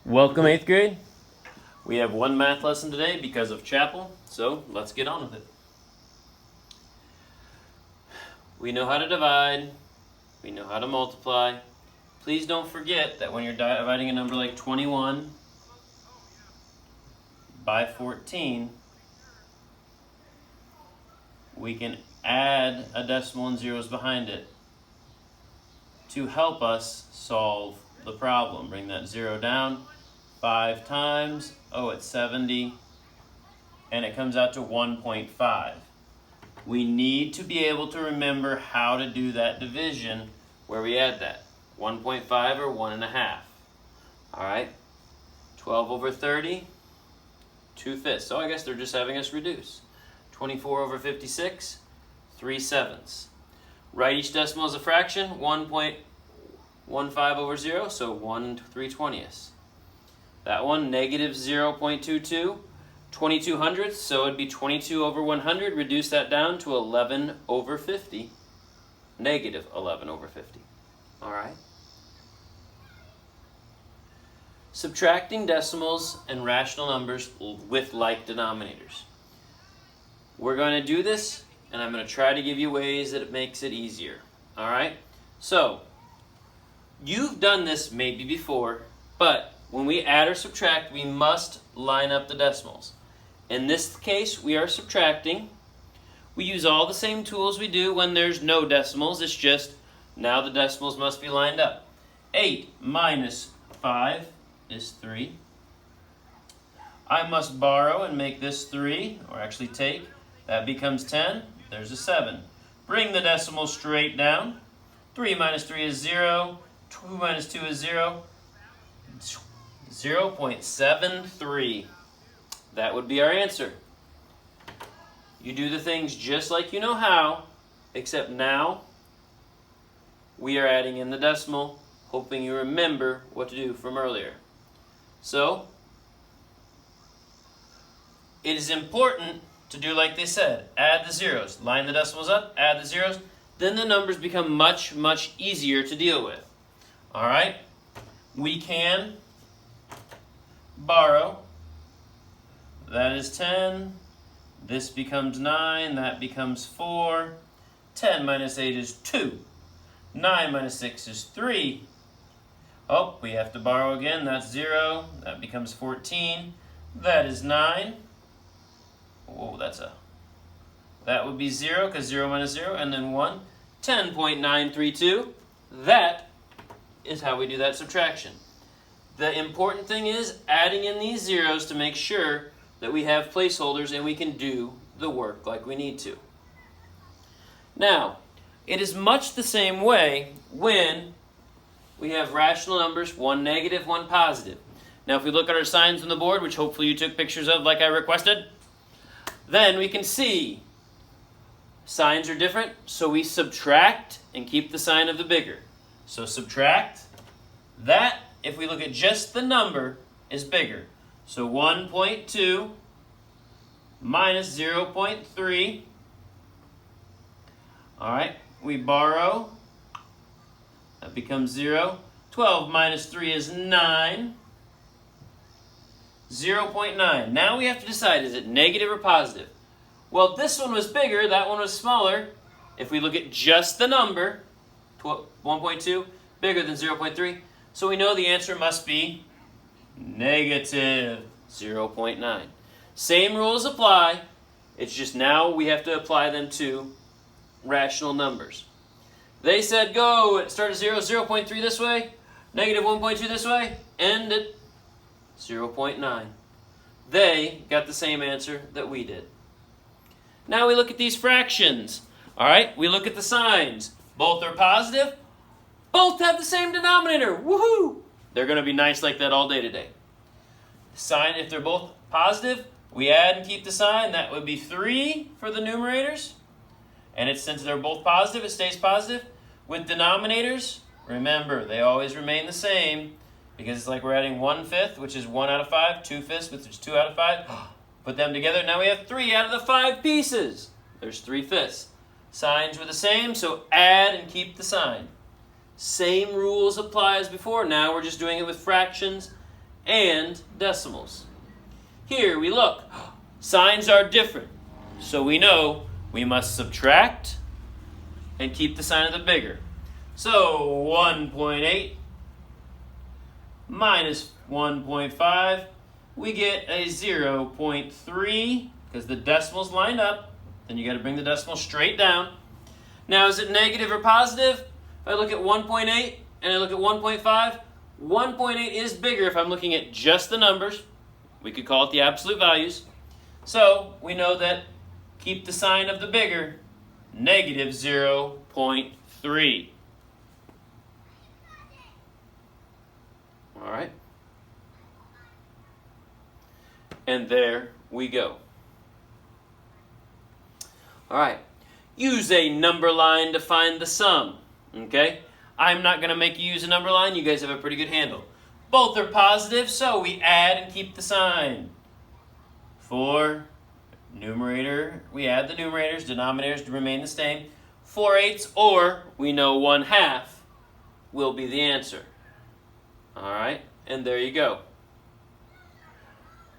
Welcome 8th grade. We have one math lesson today because of chapel, so let's get on with it. We know how to divide, we know how to multiply. Please don't forget that when you're dividing a number like 21 by 14, we can add a decimal and zeros behind it to help us solve the problem. Bring that zero down 5 times, it's 70, and it comes out to 1.5. We need to be able to remember how to do that division where we add that. 1.5 or 1.5. All right, 12 over 30, 2/5. So I guess they're just having us reduce. 24 over 56, 3/7. Write each decimal as a fraction, 1.15 over 0, so 1 3/20. That one, negative 0.22, 22 hundredths, so it'd be 22 over 100. Reduce that down to 11 over 50, negative 11 over 50. All right. Subtracting decimals and rational numbers with like denominators. We're going to do this, and I'm going to try to give you ways that it makes it easier. All right? So, you've done this maybe before, but when we add or subtract, we must line up the decimals. In this case, we are subtracting. We use all the same tools we do when there's no decimals. It's just now the decimals must be lined up. 8 minus 5 is 3. I must borrow and make this 3, or actually take. That becomes 10. There's a 7. Bring the decimal straight down. 3 minus 3 is 0. 2 minus 2 is 0. 0.73. That would be our answer. You do the things just like you know how, except now we are adding in the decimal, hoping you remember what to do from earlier. So, it is important to do like they said. Add the zeros. Line the decimals up, add the zeros. Then the numbers become much, much easier to deal with. All right? We can borrow. That is 10. This becomes 9. That becomes 4. 10 minus 8 is 2. 9 minus 6 is 3. Oh, we have to borrow again. That's 0. That becomes 14. That is 9. Whoa, that would be 0 because 0 minus 0, and then 1. 10.932. That is how we do that subtraction. The important thing is adding in these zeros to make sure that we have placeholders and we can do the work like we need to. Now, it is much the same way when we have rational numbers, one negative, one positive. Now, if we look at our signs on the board, which hopefully you took pictures of like I requested, then we can see signs are different, so we subtract and keep the sign of the bigger. So subtract, that, if we look at just the number, is bigger. So 1.2 minus 0.3. All right, we borrow. That becomes 0. 12 minus 3 is 9. 0.9. Now we have to decide, is it negative or positive? Well, this one was bigger, that one was smaller. If we look at just the number, 1.2, bigger than 0.3, so we know the answer must be negative 0.9. Same rules apply, it's just now we have to apply them to rational numbers. They said go, start at 0, 0.3 this way, negative 1.2 this way, end at 0.9. They got the same answer that we did. Now we look at these fractions. All right, we look at the signs. Both are positive. Both have the same denominator. Woohoo! They're going to be nice like that all day today. Sign, if they're both positive, we add and keep the sign. That would be 3 for the numerators. And since they're both positive, it stays positive. With denominators, remember, they always remain the same because it's like we're adding 1/5, which is 1 out of 5, 2/5, which is 2 out of 5. Put them together, now we have 3 out of the 5 pieces. There's 3/5. Signs were the same, so add and keep the sign. Same rules apply as before. Now we're just doing it with fractions and decimals. Here we look. Signs are different. So we know we must subtract and keep the sign of the bigger. So 1.8 minus 1.5, we get a 0.3 because the decimals lined up. Then you got to bring the decimal straight down. Now is it negative or positive? If I look at 1.8 and I look at 1.5, 1.8 is bigger if I'm looking at just the numbers. We could call it the absolute values. So we know that keep the sign of the bigger, negative 0.3. All right. And there we go. All right. Use a number line to find the sum. Okay? I'm not going to make you use a number line. You guys have a pretty good handle. Both are positive, so we add and keep the sign. For numerator, we add the numerators, denominators to remain the same. 4/8, or we know 1/2 will be the answer. All right, and there you go.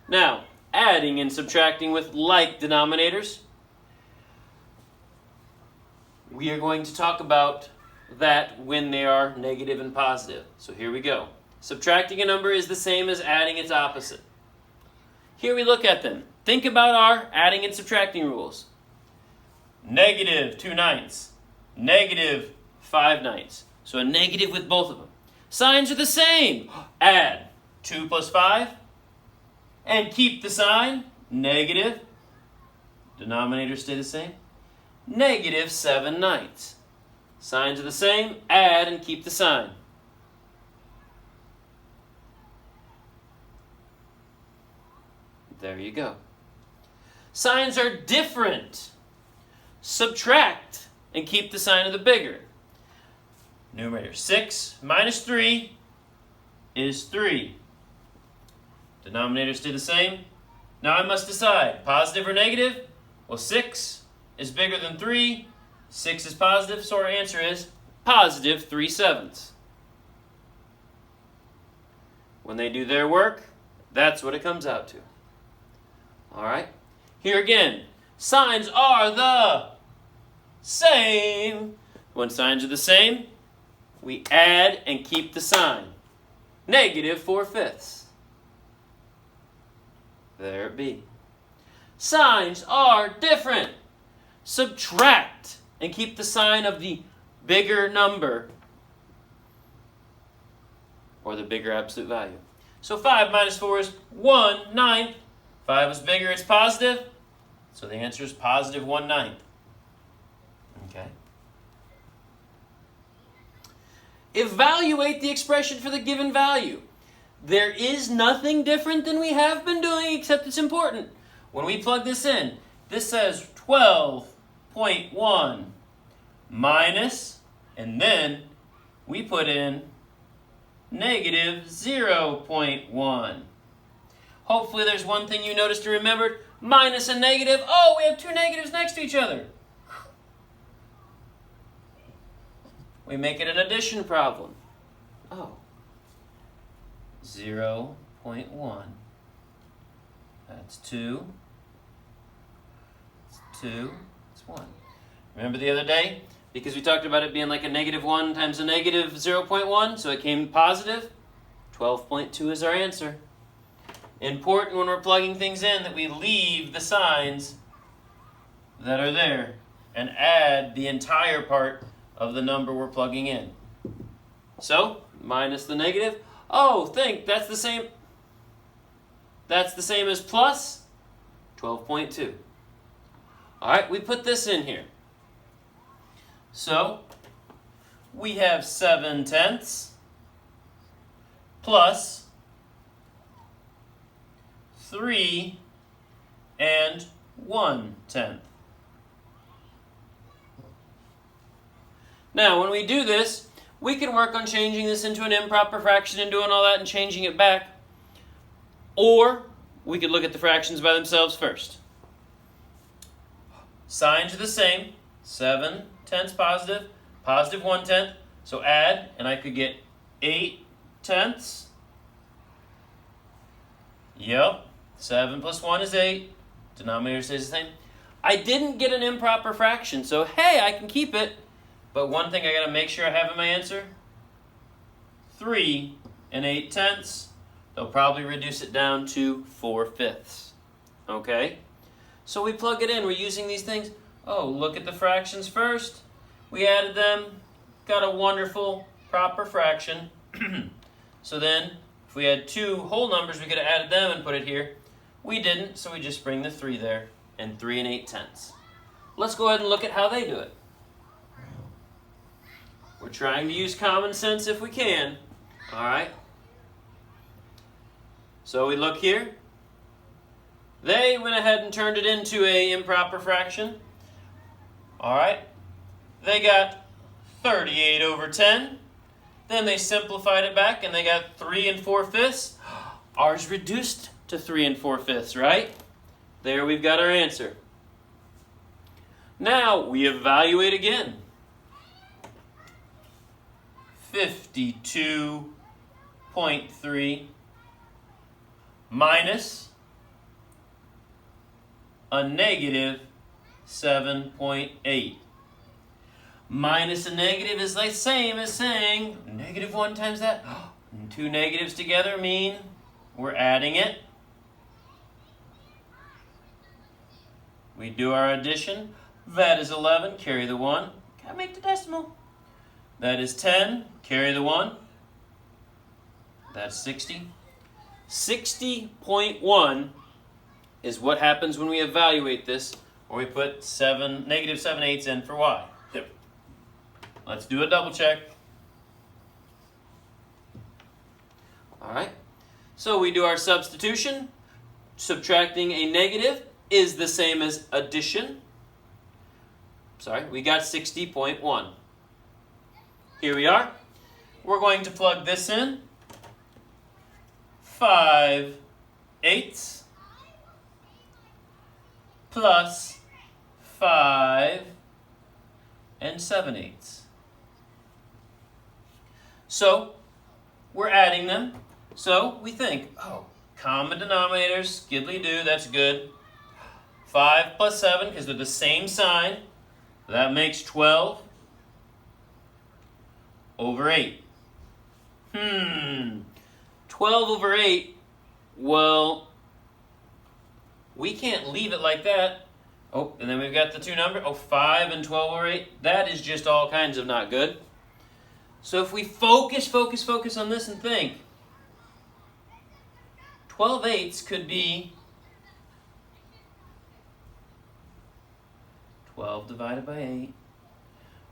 Now, adding and subtracting with like denominators. We are going to talk about that when they are negative and positive. So here we go. Subtracting a number is the same as adding its opposite. Here we look at them. Think about our adding and subtracting rules. Negative 2/9, negative 5/9. So a negative with both of them. Signs are the same. Add 2 plus 5 and keep the sign, negative. Denominators stay the same. Negative 7/9. Signs are the same. Add and keep the sign. There you go. Signs are different. Subtract and keep the sign of the bigger. Numerator 6 minus 3 is 3. Denominators stay the same. Now I must decide, positive or negative? Well, 6 is bigger than 3. 6 is positive, so our answer is positive 3/7. When they do their work, that's what it comes out to. All right? Here again, signs are the same. When signs are the same, we add and keep the sign. Negative 4/5. There it be. Signs are different. Subtract and keep the sign of the bigger number or the bigger absolute value. So 5 minus 4 is 1/9. 5 is bigger, it's positive. So the answer is positive 1/9. Okay. Evaluate the expression for the given value. There is nothing different than we have been doing, except it's important. When we plug this in, this says 12.1 minus, and then we put in negative 0.1. Hopefully there's one thing you noticed and remembered. Minus and negative. Oh, we have two negatives next to each other. We make it an addition problem. Oh. 0.1. That's 2. It's 2. It's 1. Remember the other day? Because we talked about it being like a negative 1 times a negative 0.1, so it came positive. 12.2 is our answer. Important when we're plugging things in that we leave the signs that are there and add the entire part of the number we're plugging in. So, minus the negative. Oh, think, that's the same. That's the same as plus 12.2. All right, we put this in here. So, we have 7/10 plus 3 and 1/10. Now, when we do this, we can work on changing this into an improper fraction and doing all that and changing it back. Or we could look at the fractions by themselves first. Signs are the same. 7/10 positive, positive 1/10. So add, and I could get 8/10 Yep. 7 plus 1 is 8. Denominator stays the same. I didn't get an improper fraction, so hey, I can keep it. But one thing I got to make sure I have in my answer, 3 and 8/10. They'll probably reduce it down to 4/5. Okay? So we plug it in. We're using these things. Oh, look at the fractions first. We added them. Got a wonderful proper fraction. So then, if we had 2 whole numbers, we could have added them and put it here. We didn't, so we just bring the 3 there. And 3 and 8/10. Let's go ahead and look at how they do it. We're trying to use common sense if we can. All right? So we look here. They went ahead and turned it into an improper fraction. All right? They got 38 over 10. Then they simplified it back and they got 3 and 4/5. Ours reduced to 3 and 4/5, right? There we've got our answer. Now we evaluate again. 52.3 minus a negative 7.8. Minus a negative is the same as saying -1 times that. And 2 negatives together mean we're adding it. We do our addition. That is 11, carry the 1. Gotta make the decimal. That is 10, carry the 1. That's 60. 60.1 is what happens when we evaluate this, or we put -7/8 in for y. There. Let's do a double check. All right. So we do our substitution. Subtracting a negative is the same as addition. Sorry, we got 60.1. Here we are. We're going to plug this in. 5/8 plus 5 and 7/8. So we're adding them. So we think, oh, common denominators, skiddly-do, that's good. 5 plus 7, because they're the same sign. That makes 12 over 8. 12 over 8, well, we can't leave it like that. Oh, and then we've got the 2 numbers. Oh, 5 and 12 over 8. That is just all kinds of not good. So if we focus on this and think, 12/8 could be 12 divided by 8.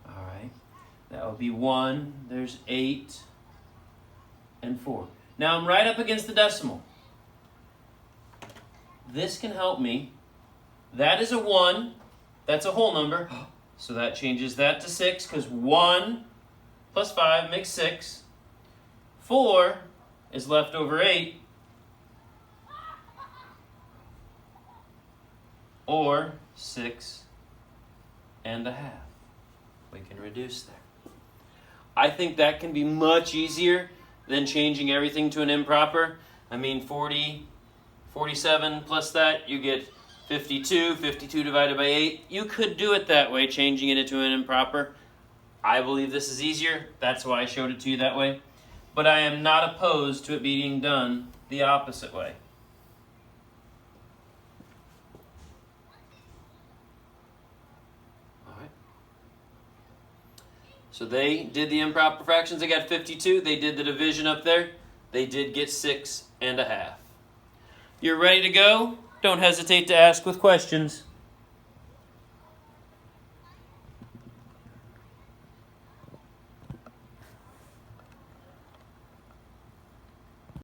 All right. That would be 1. There's 8 and 4. Now I'm right up against the decimal. This can help me. That is a 1. That's a whole number. So that changes that to 6, because 1 plus 5 makes 6. 4 is left over 8. Or 6 and a half. We can reduce there. I think that can be much easier than changing everything to an improper. I mean, 47 plus that, you get 52. 52 divided by 8. You could do it that way, changing it into an improper. I believe this is easier. That's why I showed it to you that way. But I am not opposed to it being done the opposite way. So they did the improper fractions. They got 52. They did the division up there. They did get 6 and a half. You're ready to go? Don't hesitate to ask with questions.